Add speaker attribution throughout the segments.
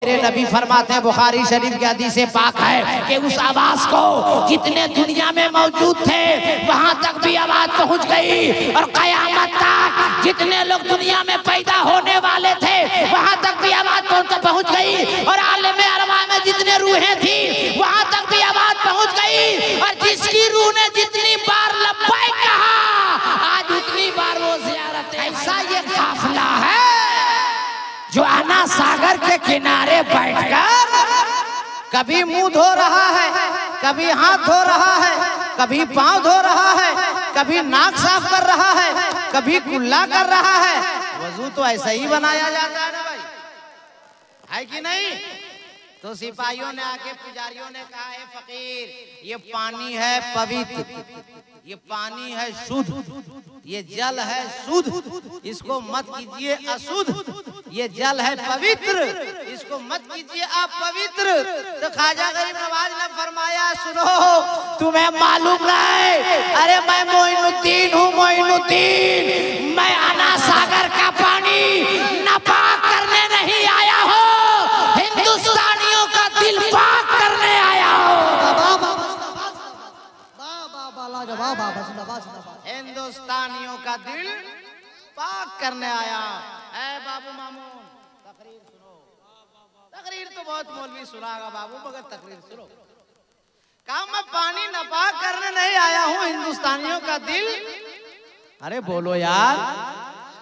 Speaker 1: मेरे नबी फरमाते हैं, बुखारी शरीफ की हदीस पाक है कि उस आवाज को जितने दुनिया में मौजूद थे वहां तक भी आवाज पहुंच गई, और कयामत तक जितने लोग दुनिया में पैदा होने वाले थे वहां तक भी आवाज पहुंच गई, और आलम अरवा में जितने रूहें थी वहां तक भी आवाज पहुंच गई, और जिसकी रूह ने जितनी बार लब्बैक कहा आज उतनी बार वो ज़ियारत। ऐसा ये काफिला है जो आना सागर के किनारे बैठकर कभी मुंह धो रहा है, कभी हाथ धो रहा है, कभी पांव धो रहा है, कभी नाक साफ कर रहा है, कभी कुल्ला कर रहा है। वजू तो ऐसा ही बनाया जाता है ना भाई, है कि नहीं? तो सिपाहियों ने आके पुजारियों ने कहा, है फकीर ये पानी है पवित्र, ये पानी है शुद्ध, ये जल है शुद्ध, इसको मत कीजिए अशुद्ध। ये जल है पवित्र, इसको मत कीजिए आप पवित्र। तो ख्वाजा गरीब नवाज ने फरमाया, सुनो तुम्हें मालूम नहीं, अरे मैं मोइनुद्दीन हूँ, मोइनुद्दीन। मैं आना सागर का पानी नापाक करने नहीं आया हूँ, हिंदुस्तानियों का दिल पाक करने आया हूँ। हिंदुस्तानियों का दिल पाक करने आया। ऐ बाबू मामून तकरीर सुनो। तकरीर तो बहुत मौलवी सुनागा बाबू, मगर तकरीर सुनो। कहा मैं पानी नापाक करने नहीं आया हूँ, हिंदुस्तानियों का दिल, अरे बोलो यार,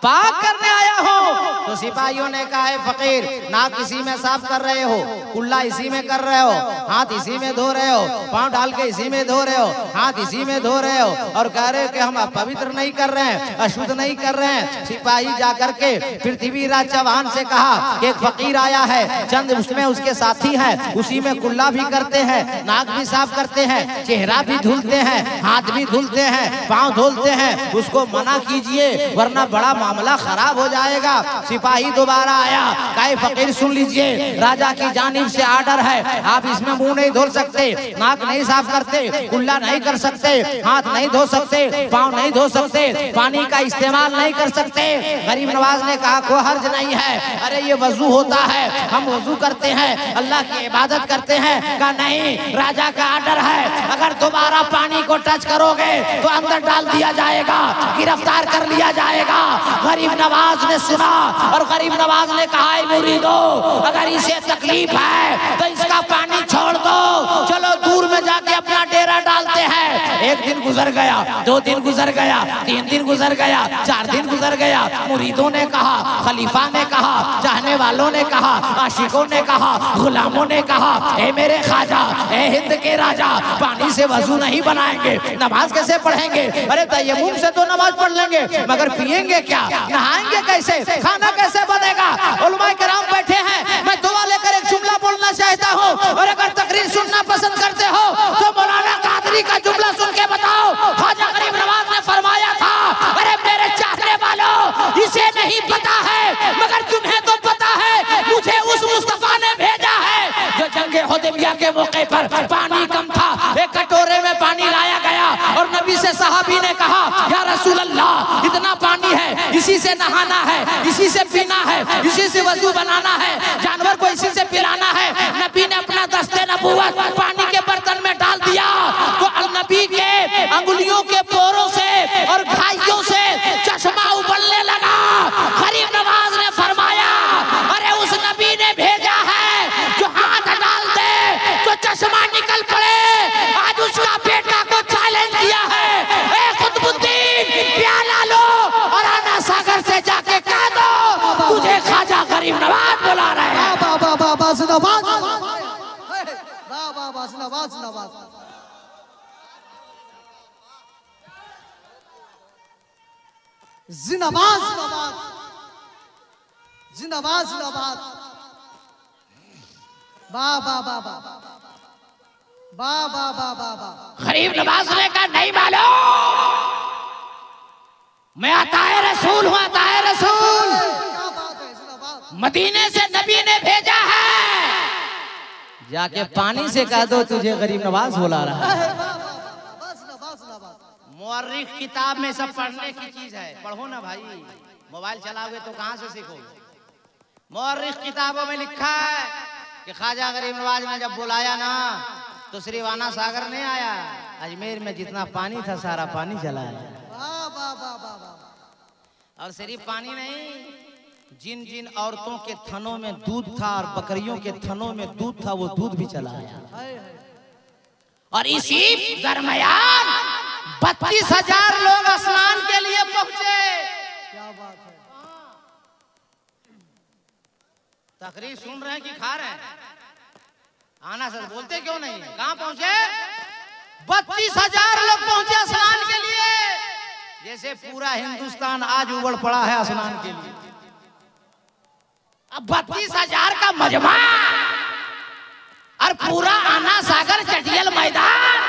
Speaker 1: पाक करने आया हो। तो सिपाहियों ने कहा, है फकीर नाक इसी में साफ कर रहे हो, कुल्ला इसी में कर रहे हो, हाथ इसी में धो रहे हो, पांव डाल के इसी में धो रहे हो, हाथ इसी में धो रहे हो, और कह रहे हो कि हम अपवित्र नहीं कर रहे हैं, अशुद्ध नहीं कर रहे हैं। सिपाही जाकर के पृथ्वीराज चौहान से कहा कि एक फकीर आया है, चंद उसमें उसके साथी हैं, उसी में कुल्ला भी करते हैं, नाक भी साफ करते हैं, चेहरा भी धुलते हैं, हाथ भी धुलते हैं, पाँव धुलते हैं, उसको मना कीजिए वरना बड़ा मामला खराब हो जाएगा। सिपाही दोबारा आया, कहे फकीर सुन लीजिए, राजा की जानिब से आर्डर है, आप इसमें मुंह नहीं धो सकते, नाक नहीं साफ करते, कुल्ला नहीं कर सकते, हाथ नहीं धो सकते, पाँव नहीं धो सकते, पानी का इस्तेमाल नहीं कर सकते। गरीब नवाज ने कहा कोई हर्ज नहीं है, अरे ये वजू होता है, हम वजू करते हैं, अल्लाह की इबादत करते हैं। कहा नहीं, राजा का आर्डर है, अगर दोबारा पानी को टच करोगे तो अंदर डाल दिया जाएगा, गिरफ्तार कर लिया जाएगा। गरीब नवाज ने सुना और गरीब नवाज ने कहा, मुरीदो अगर इसे तकलीफ है तो इसका पानी छोड़ दो, चलो दूर में जाके अपना डेरा डालते हैं। एक दिन गुजर गया, 2 दिन गुजर गया, 3 दिन गुजर गया, 4 दिन गुजर गया। मुरीदों ने कहा, खलीफा ने कहा, चाहने वालों ने कहा, आशिकों ने कहा, गुलामों ने कहा, ए मेरे ख्वाजा, ए हिंद के राजा, पानी से वजू नहीं बनाएंगे, नमाज कैसे पढ़ेंगे? अरे तयम्मुम से तो नमाज पढ़ लेंगे, मगर पिएंगे क्या, नहाएंगे कैसे, खाना कैसे बनेगा? उलमाए किराम बैठे हैं, मैं दुआ लेकर एक जुमला बोलना चाहता हूँ, और अगर तकरीर सुनना पसंद करते हो तो मौलाना कादरी का जुमला सुन के बताओ। ख्वाजा गरीब नवाज ने फरमाया था, अरे मेरे चाहने वालों इसे नहीं पता है मगर तुम्हें तो पता है, मुझे उस मुस्तफा ने भेजा है जो जंगे हुदैबिया के मौके पर पानी कम था, एक कटोरे में पानी लाया गया और नबी से सहाबी ने कहा, या रसूल अल्लाह इतना पानी है, इसी से नहाना है, इसी से पीना है, इसी से वजू बनाना है, जानवर को इसी से पिलाना है। नबी ने अपना दस्ते नबूवत पानी के बर्तन में डाल दिया, तो नबी के अंगुलियों के पोरों से और घाइयों से चश्मा उबलने लगा। गरीब नवाज ने फरमाया, अरे उस नबी ने भेजा है जो हाथ डाल दे तो चश्मा निकल पड़े, आज उसका बेटा को चैलेंज किया है, ए कुतुबुद्दीन प्याला लो और आना सागर से जाके कह दो तुझे ख्वाजा गरीब नवाज बुला रहे हैं।
Speaker 2: जिंदाबाद जिंदाबाद जिंदाबाद, वाह वाह वाह वाह वाह वाह वाह वाह वाह।
Speaker 1: गरीब नवाज ने कहा नहीं मालूम, मैं अताए रसूल हूँ, अताए रसूल, मदीने से नबी ने भेजा है, जाके पानी से कह दो तुझे गरीब नवाज बुला रहा है। मुअर्रिख किताब में सब पढ़ने की चीज है, पढ़ो ना भाई, मोबाइल चलाओगे तो कहाँ से सीखोगे? मुअर्रिख किताबों में लिखा है कि ख्वाजा गरीब नवाज ने जब बुलाया ना तो सिर्फ आना सागर नहीं आया, अजमेर में जितना पानी था सारा पानी चला आया।
Speaker 2: वाह वाह वाह वाह वाह।
Speaker 1: और सिर्फ पानी नहीं, जिन जिन औरतों के थनों में दूध था और बकरियों के थनों में दूध था वो दूध भी चला आया।
Speaker 2: हाय हाय।
Speaker 1: और इसी दरमियान 32,000 लोग स्नान के लिए पहुंचे।
Speaker 2: क्या बात है।
Speaker 1: तकरीर सुन रहे हैं कि खा रहे हैं? आना सर बोलते क्यों नहीं? कहां पहुंचे? 32,000 लोग पहुंचे स्नान के लिए। जैसे पूरा हिंदुस्तान आज उबड़ पड़ा है स्नान के लिए। अब 32,000 का मजमा और पूरा आना सागर चटियल मैदान,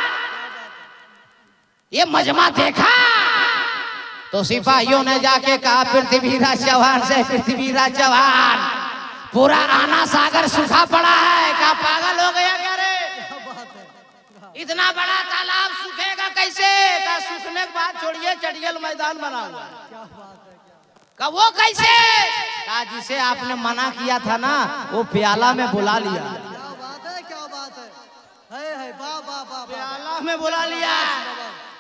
Speaker 1: ये मजमा देखा तो सिपाहियों ने जाके कहा पृथ्वीराज चौहान से, पृथ्वीराज चौहान पूरा आना सागर सूखा पड़ा है। क्या पागल हो गया क्या रे?
Speaker 2: क्या बात है।
Speaker 1: इतना बड़ा तालाब सूखेगा कैसे? क्या सूखने के बाद छोड़िए चटियल मैदान बना हुआ है।
Speaker 2: क्या बात है।
Speaker 1: का वो कैसे? का जिसे आपने मना किया था ना वो प्याला में बुला लिया।
Speaker 2: क्या बात है। क्या बात है। हाय हाय। वाह वाह वाह।
Speaker 1: प्याला में बुला लिया।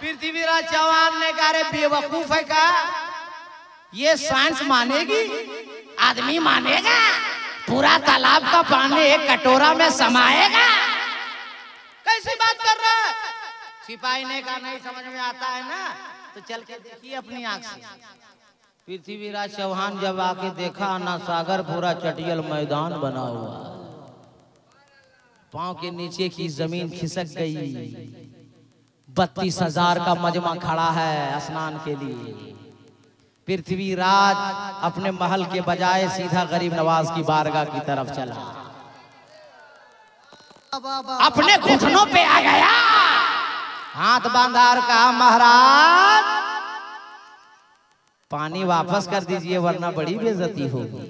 Speaker 1: पृथ्वीराज चौहान ने कहा रे बेवकूफ है का? ये साइंस मानेगी? आदमी मानेगा? पूरा तालाब का पानी एक कटोरा में समाएगा? कैसी बात कर रहा है? सिपाही ने कहा नहीं समझ में आता है ना तो चल के देखिए अपनी आंख से। पृथ्वीराज चौहान जब आके देखा आना सागर पूरा चटियल मैदान बना हुआ, पांव के नीचे की जमीन खिसक गई। 32,000 का मजमा खड़ा है स्नान के लिए। पृथ्वीराज अपने महल के बजाय सीधा गरीब नवाज की बारगाह की तरफ चला, अपने घुटनों पे आ गया, हाथ बांधा और कहा महाराज पानी वापस कर दीजिए वरना बड़ी बेइज्जती होगी।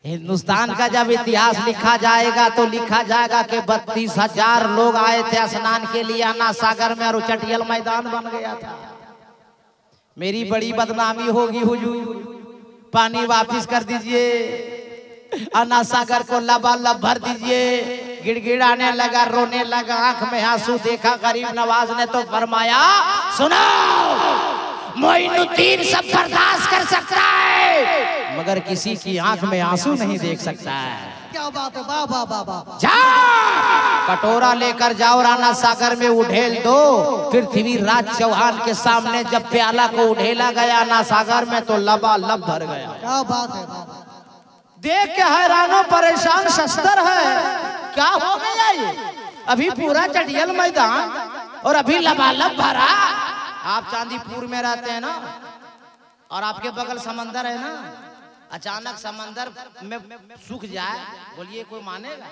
Speaker 1: हिंदुस्तान का जब इतिहास लिखा जाएगा तो लिखा जाएगा कि 32,000 लोग आए थे स्नान के लिए आना सागर में और चटियल मैदान बन गया था। मेरी बड़ी बदनामी होगी हुजूर, पानी वापस कर दीजिए, आना सागर को लबालब भर दीजिए। गिड़गिड़ाने लगा, रोने लगा, आंख में आंसू देखा गरीब नवाज ने तो फरमाया सुनो, मोइनुद्दीन सब बर्दाश्त कर सकता है मगर किसी की आंख में आंसू नहीं देख सकता है।
Speaker 2: क्या बात है। वाह वाह वाह वाह।
Speaker 1: जाओ कटोरा लेकर जाओ आना सागर में उड़ेल दो। पृथ्वीराज चौहान के सामने जब प्याला को उड़ेला गया आना सागर में तो लबालब भर गया।
Speaker 2: क्या बात है।
Speaker 1: देख के हैरानो परेशान शस्त्र है, क्या हो गया ये? अभी पूरा चटियल मैदान और अभी लबालब भरा। आप चांदीपुर में रहते हैं ना और आपके बगल समंदर है ना, अचानक समंदर में सूख जाए, बोलिए कोई मानेगा?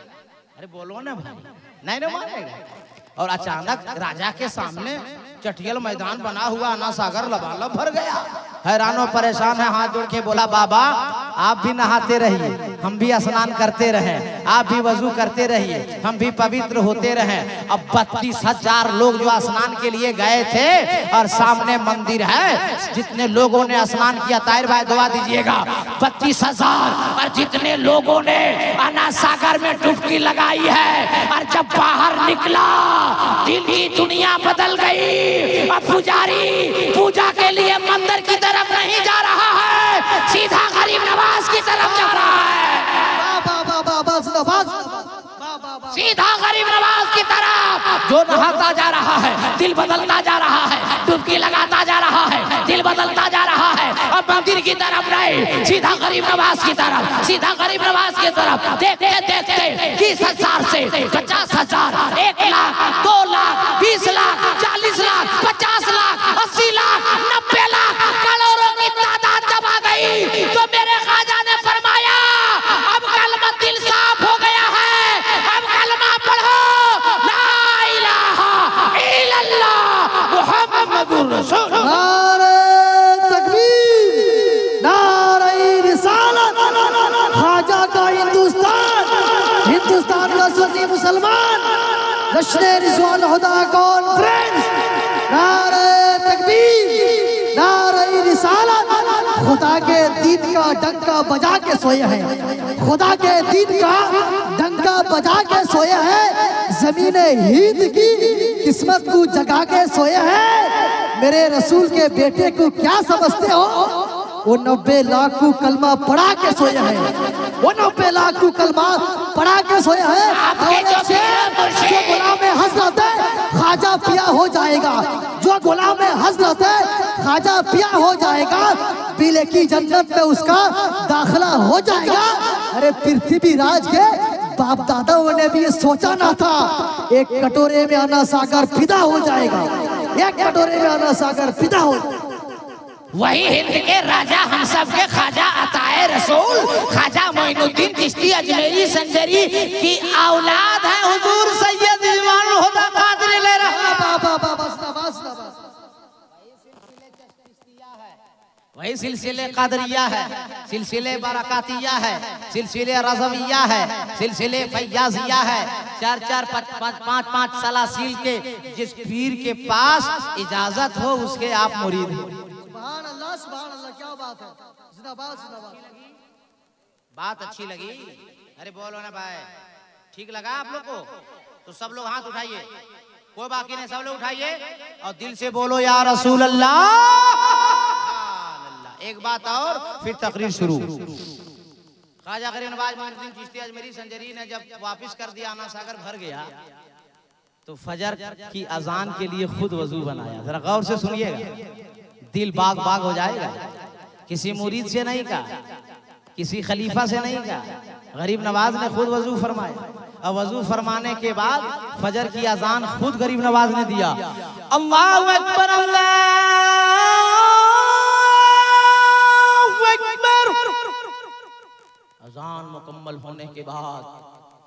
Speaker 1: अरे बोलो ना भाई, नहीं ना मानेगा। और अचानक राजा के सामने चटियल मैदान बना हुआ आना सागर लबालब भर गया। हैरानो परेशान है, हाथ जोड़ के बोला बाबा आप भी नहाते रहिए, हम भी स्नान करते रहे, आप भी वजू करते रहिए, हम भी पवित्र होते रहे। अब 32,000 लोग जो स्नान के लिए गए थे और सामने मंदिर है, जितने लोगों ने स्नान किया ताहिर भाई दुआ दीजिएगा, 32,000 और जितने लोगों ने आना सागर में डुबकी लगाई है और जब बाहर निकला दिल की दुनिया बदल गई। अब पुजारी पूजा के लिए मंदिर की तरफ नहीं जा रहा है, सीधा गरीब नवाज की तरफ जा रहा है। सीधा गरीब नवाज की तरफ जो नहाता जा रहा है, दिल बदलता जा रहा है, डुबकी लगाता जा रहा है, दिल बदलता जा रहा है। अब मंदिर की तरफ नहीं, सीधा गरीब नवाज की तरफ, सीधा गरीब नवाज की तरफ। देखते देखते 30,000 से 50,000, 1 लाख, 2 लाख, 20 लाख, 40 लाख, 50 लाख, 80 लाख, 90 लाख करोड़ों की तादाद जब आ गई तो मेरे ख्वाजा ने फरमाया अब कलमा दिल साफ हो गया है, अब कलमा पढ़ो ला इलाहा इल्लल्लाह मुहम्मदुर रसूलुल्लाह।
Speaker 2: नारे तकबीर, नारे रिसालत, ख्वाजा का हिंदुस्तान, हिंदुस्तान का सुन्नी मुसलमान, जश्न रिज़वान खुदा कॉन्फ्रेंस। नारे तकबीर, नारे रिसालत, खुदा के दीन का डंका बजा के सोए हैं, खुदा के दीन का डंका बजा के सोए हैं, जमीने हिंद की किस्मत को जगा के सोए हैं। मेरे रसूल के बेटे को क्या समझते हो? वो 90 लाख को कलमा पढ़ा के सोए हैं, वो 90 लाख को कलमा पढ़ा के सोए हैं। जो गुलाम हजरत है ख्वाजा पिया हो जाएगा, जो गुलाम हजरत है ख्वाजा पिया हो जाएगा, पीले की जन्नत में उसका दाखिला हो जाएगा। अरे पृथ्वी राज के बाप दादाओं ने भी ये सोचा ना था, एक कटोरे में आना सागर फिदा हो जाएगा, एक कटोरे में आना सागर फिदा हो जाएगा।
Speaker 3: वही हिंद के राजा हम सब के ख्वाजा अताए रसूल ख्वाजा मोइनुद्दीन चिश्ती अजमेरी संजरी की औलाद है हुजूर सैयद इमाम हुदा कादरी ले रहा। वही सिलसिले कादरिया है, सिलसिले बरकातिया है, सिलसिले रज़विया है, सिलसिले फैयाजिया है। 4-4 5-5 सलासील के जिस पीर के पास इजाजत हो उसके आप मुरीद हो।
Speaker 2: सुभान अल्लाह, क्या बात है। जिंदाबाद जिंदाबाद।
Speaker 1: बात अच्छी लगी? अरे बोलो ना भाई, ठीक लगा आप लोग को? तो सब लोग हाथ उठाइए, कोई बाकी नहीं, सब लोग उठाइए और दिल से बोलो या रसूल अल्लाह। एक बात और फिर तकरीर शुरू। ख्वाजा गरीब नवाज मोइनुद्दीन चिश्ती अजमेरी संजरी ने जब वापस कर दिया, आना सागर भर गया, तो फजर की अजान के लिए खुद वजू बनाया। जरा गौर से सुनिएगा, दिल बाग बाग हो जाएगा। किसी मुरीद से नहीं कहा, किसी खलीफा से नहीं कहा, गरीब नवाज ने खुद वजू फरमाया। और वजू फरमाने के बाद फजर की अजान खुद गरीब नवाज ने दिया। अल्लाहु अकबर, अजान मुकम्मल होने के बाद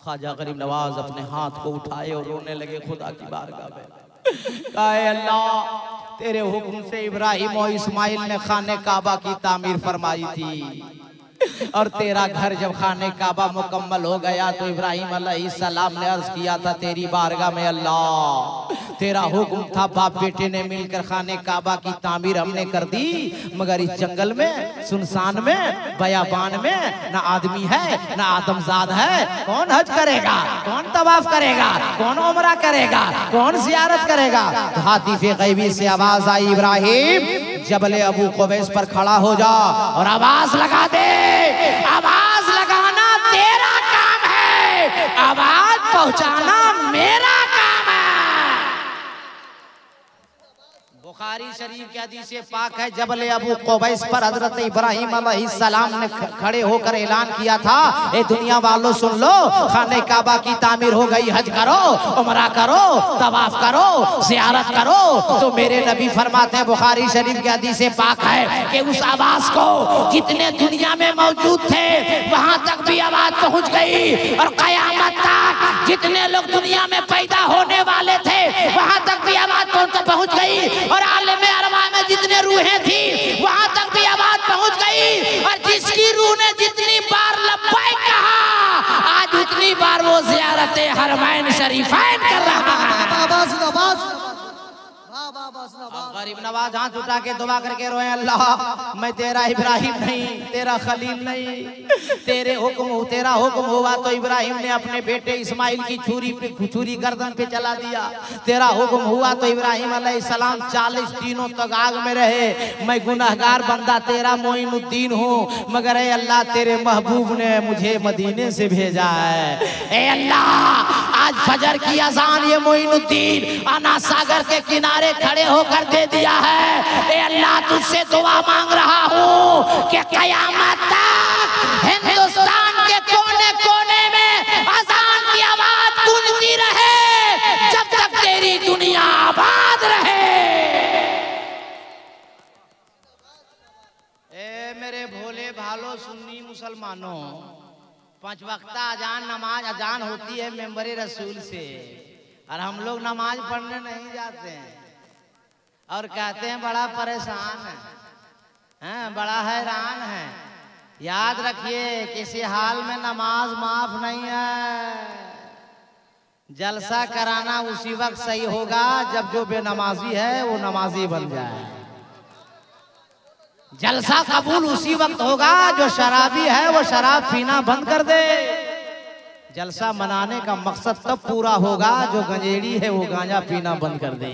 Speaker 1: ख्वाजा गरीब नवाज अपने हाथ को उठाए और रोने लगे खुदा की बारगाह में। कहे अल्लाह, तेरे हुक्म से इब्राहिम और इस्माइल ने खाने काबा की तामीर फरमाई थी, और तेरा घर जब खाने काबा मुकम्मल हो गया तो इब्राहिम अलैहिस्सलाम ने अर्ज किया था तेरी बारगाह में, अल्लाह तेरा हुक्म था बाप बेटे ने मिलकर खाने काबा की तामीर हमने कर दी, मगर इस जंगल में, सुनसान में, बयाबान में ना आदमी है ना आदमजाद है, कौन हज करेगा, कौन तवाफ करेगा, कौन उमरा करेगा, कौन जियारत करेगा। तो हातिफे गैबी से आवाज आई, इब्राहिम जबले अबू कुबैस पर खड़ा हो जा और आवाज लगा दे। आवाज लगाना तेरा काम है, आवाज पहुंचाना मेरा काम है। बुखारी शरीफ की हदीस पाक है, जबले अबू कुबैस पर हजरत इब्राहिम अलैहिस्सलाम ने खड़े होकर ऐलान किया था, ए दुनिया वालों सुन लो, खाने काबा की तामीर हो गई, हज करो, उमरा करो, तवाफ करो, जियारत करो। तो मेरे नबी फरमाते हैं, बुखारी शरीफ की हदीस पाक है कि उस आवाज को जितने दुनिया में मौजूद थे वहां तक भी आवाज पहुंच गई, और कयामत तक जितने लोग दुनिया में पैदा होने वाले थे वहां तक भी आवाज पहुंच गई, और आलमे अरवा में जितने रूहें थी वहां तक भी आवाज पहुंच गई। और जिसकी रूह ने जितनी बार लब्बैक कहा, आज उतनी बार वो ज़ियारत हरमैन शरीफैन कर रहा है। गरीब नवाज हाथ उठा के दुआ करके रोए, अल्लाह मैं तेरा इब्राहिम नहीं, तेरा खलील नहीं, तेरा हुक्म हुआ तो इब्राहिम ने अपने बेटे इस्माइल की छुरी गर्दन पे चला दिया, तेरा हुक्म हुआ तो इब्राहिम अलैहिस्सलाम 40 दिनों तक आग में रहे। मैं गुनहगार बंदा तेरा मोइनुद्दीन हूँ, मगर ए अल्लाह तेरे महबूब ने मुझे मदीने से भेजा है। ए अल्लाह आज फजर की अजान ये मोइनुद्दीन आना सागर के किनारे खड़े होकर दे दिया है। ए अल्लाह तुझसे दुआ मांग रहा हूँ कि कयामत तक हिंदुस्तान के कोने कोने में अजान की आवाज गूंजती रहे, जब तक तेरी दुनिया आबाद रहे। ए मेरे भोले भालो सुन्नी मुसलमानों, 5 वक्ता अजान होती है मेंबरे रसूल से, और हम लोग नमाज पढ़ने नहीं जाते हैं और कहते हैं बड़ा परेशान है, बड़ा हैरान है। याद रखिए किसी हाल में नमाज माफ नहीं है। जलसा कराना उसी वक्त सही होगा जब जो बेनमाजी है वो नमाजी बन जाए।
Speaker 3: जलसा कबूल उसी वक्त होगा जो शराबी है वो शराब पीना बंद कर दे। जलसा मनाने का मकसद तब पूरा होगा जो गंजेड़ी है वो गांजा पीना बंद कर दे।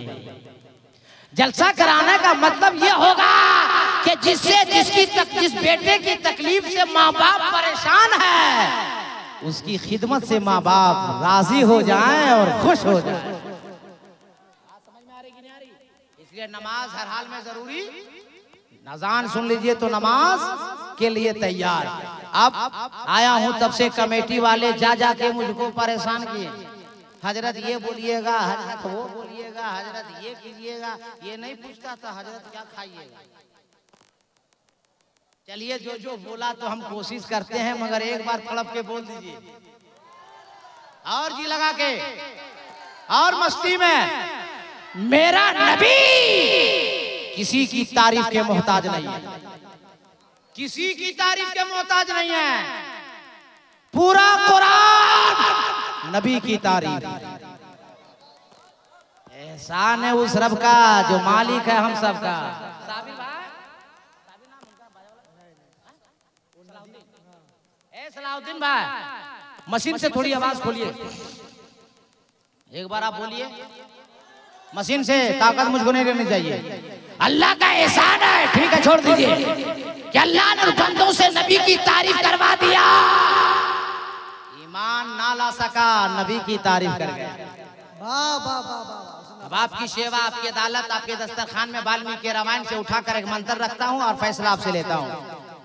Speaker 3: जलसा कराने का मतलब ये होगा कि जिस बेटे की तकलीफ से माँ बाप परेशान है उसकी खिदमत से माँ बाप राजी हो जाएं और खुश हो जाएं। समझ में आ रही कि नहीं आ रही? इसलिए नमाज हर हाल में जरूरी। अज़ान सुन लीजिए तो नमाज के लिए तैयार। अब आया हूं तब से कमेटी वाले जा के मुझको परेशान किए। हजरत ये बोलिएगा, हजरत वो बोलिएगा, हजरत ये कीजिएगा। ये नहीं पूछता था हजरत क्या खाइएगा। चलिए जो बोला तो हम कोशिश करते हैं, मगर एक बार तड़प के बोल दीजिए और जी लगा के और मस्ती में। मेरा नबी किसी की तारीफ के मोहताज नहीं है, किसी की तारीफ के मोहताज नहीं है। पूरा कुरान नबी की तारीफ। एहसान है उस रब का जो मालिक है हम सब का। सलाउद्दीन भाई मशीन से थोड़ी आवाज खोलिए, एक बार आप बोलिए। मशीन से ताकत मुझको नहीं लेनी चाहिए। अल्लाह का एहसान है, ठीक है छोड़ दीजिए, कि अल्लाह ने बंदों से नबी की तारीफ करवा दिया। ईमान ना ला सका, नबी की तारीफ कर गया। अब आपकी सेवा, आपकी अदालत, आपके दस्तरखान में वाल्मीकि रामायण से उठाकर एक मंत्र रखता हूँ और फैसला आपसे लेता हूँ।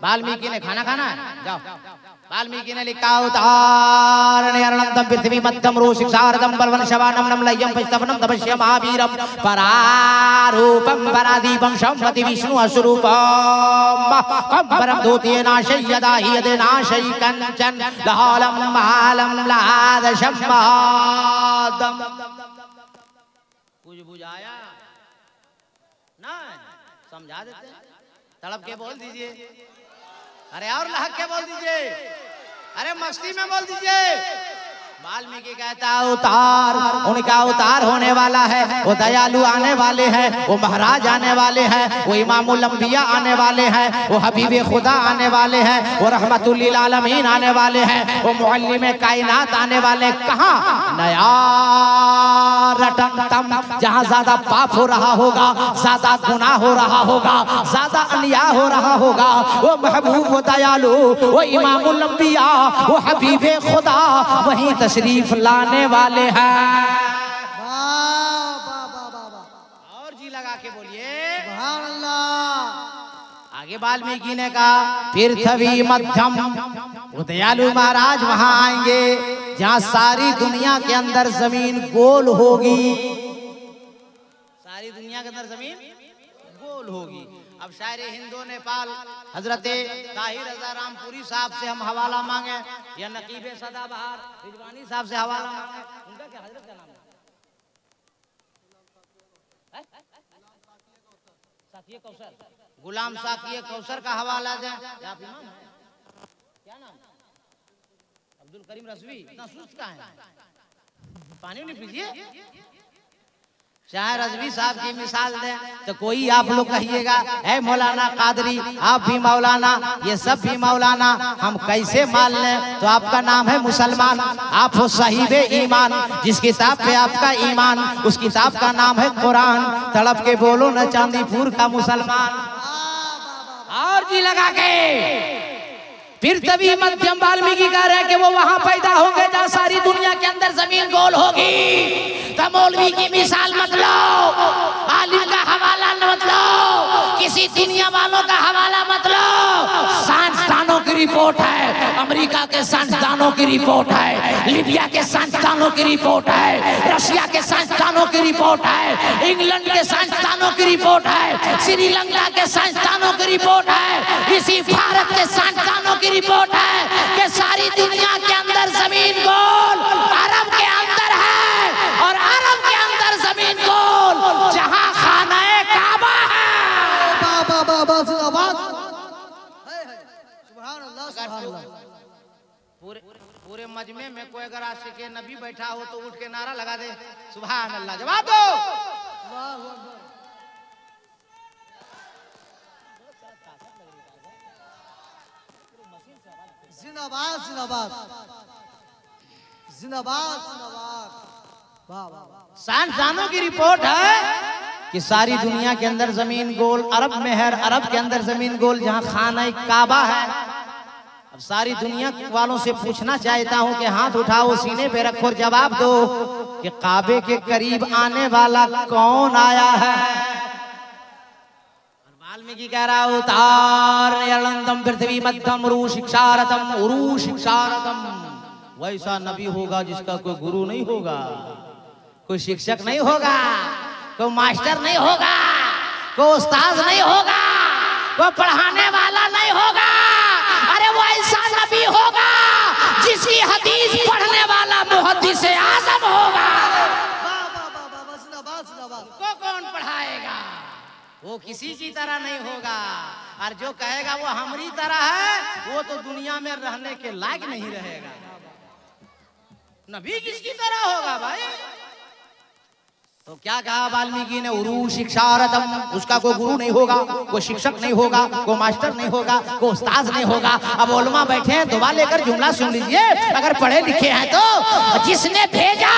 Speaker 3: वाल्मीकि ने खाना खाना है, जाओ। वाल्मीकि ने लिखा उतारणं पृथ्वी मध्यम रोषिक्षारदं बलवन् शवानं नमलयं पश्यवनं तपस्या महावीरं परारूपं परादीपं शम्मति विष्णु अस्वरूपं कंबरं धूतेन नाशयदा हि यदेनाशयि कंचन लालं मालं लादशं महादं। कुछ बुझाया ना? समझा देते, तड़प के बोल दीजिए। अरे और लहक के बोल दीजिए, अरे मस्ती में बोल दीजिए। वाल्मीकि कहता उतार, उनका उतार होने वाला है। वो दयालु आने वाले हैं, वो महाराज आने वाले हैं, वो इमामुल अंबिया आने वाले हैं, वो हबीबे खुदा आने वाले हैं, वो रहमतुल लिल आलमीन आने वाले हैं, वो मुअल्लिमे कायनात आने वाले। कहाँ? नया रटनतम, जहाँ ज्यादा पाप हो रहा होगा, ज्यादा गुनाह हो रहा होगा, ज्यादा अन्याय हो रहा होगा, वो महबूब, वो दयालु, वो इमामुल अंबिया, वो हबीबे खुदा वहीं तशरीफ लाने वाले हैं। और जी लगा के बोलिए सुभान अल्लाह। आगे वाल्मीकि ने कहा पृथ्वी मध्यम, वो दयालु महाराज वहां आएंगे जहां सारी दुनिया के अंदर जमीन गोल होगी। सारी दुनिया के अंदर जमीन गोल होगी। अब शायर हिंदो नेपाल हजरत ताहिर रजा रामपुरी साहब से हम हवाला मांगे या नकीबे सदाबहार रिजवानी साहब से हवाला मांगे। उनका क्या हजरत का नाम है? साकिए कौसर, गुलाम साकिए कौसर का हवाला दें। आप इमाम हैं? क्या नाम? अब्दुल करीम रजवी। इतना सुस्त का है, पानी नहीं पीजिए। शायर रजवी साहब की मिसाल दें तो कोई आप लोग कहिएगा है मौलाना कादरी, आप भी मौलाना, ये सब भी मौलाना, हम कैसे मान लें? तो आपका नाम है मुसलमान, आप हो साहिबे ईमान। जिस किताब पे आपका ईमान, उस किताब का नाम है कुरान। तड़प के बोलो न चांदीपुर का मुसलमान। और जी लगा के फिर तभी मध्यम वाल्मीकि कह रहे हैं कि वो वहां पैदा होंगे जहां सारी दुनिया के अंदर जमीन गोल होगी। तो मौलवी की मिसाल मत लो, आलिम का हवाला मत लो, किसी दुनिया वालों का हवाला मत लो। साइंसदानों की रिपोर्ट है, अमेरिका के साइंसदानों की रिपोर्ट है, लीबिया के साइंसदानों की रिपोर्ट है, रशिया के साइंसदानों की रिपोर्ट है, इंग्लैंड के साइंसदानों की रिपोर्ट है, श्रीलंका के साइंसदानों की रिपोर्ट है, इसी भारत के साइंसदानों की रिपोर्ट है कि सारी दुनिया के अंदर जमीन गोल अरब के अंदर है, और अरब के अंदर जमीन गोल जहां खाना-ए काबा है। पूरे मजमे में कोई अगर आशिक़े नबी बैठा हो तो उठ के नारा लगा दे सुभान अल्लाह। जवाब दो।
Speaker 2: जिंदाबाद जिंदाबाद जिंदाबाद जिंदाबाद। वाह वाह वाह।
Speaker 3: साइंसदानों की रिपोर्ट है कि सारी दुनिया के अंदर जमीन गोल, अरब में है, अरब के अंदर जमीन गोल जहां खाना काबा है। अब सारी दुनिया वालों से पूछना चाहता हूं कि हाथ उठाओ, सीने पे रखो, जवाब दो कि काबे के करीब आने वाला कौन आया है। वाल्मीकि कह रहा उतार अनंतम पृथ्वी मध्यम उरु शिक्षारतम। वैसा नबी होगा जिसका कोई गुरु नहीं होगा, कोई शिक्षक नहीं होगा, कोई मास्टर नहीं होगा, कोई उस्ताद नहीं होगा, कोई पढ़ाने वाला नहीं होगा। अरे वो ऐसा नबी होगा जिसकी हदीस पढ़ने वाला मुहद्दिस आज़म होगा। वो कौन पढ़ाएगा? वो किसी की तरह नहीं होगा, और जो कहेगा वो हमारी तरह है वो तो दुनिया में रहने के लायक नहीं रहेगा। नबी किसकी तरह होगा भाई? तो क्या कहा वाल्मीकि ने? उरु शिक्षारतम। उसका कोई गुरु नहीं होगा, कोई शिक्षक नहीं होगा, कोई मास्टर नहीं होगा, कोई उस्ताद नहीं होगा। अब उलमा बैठे हैं, दुआ लेकर जुमला सुन लीजिए। अगर पढ़े लिखे हैं तो जिसने भेजा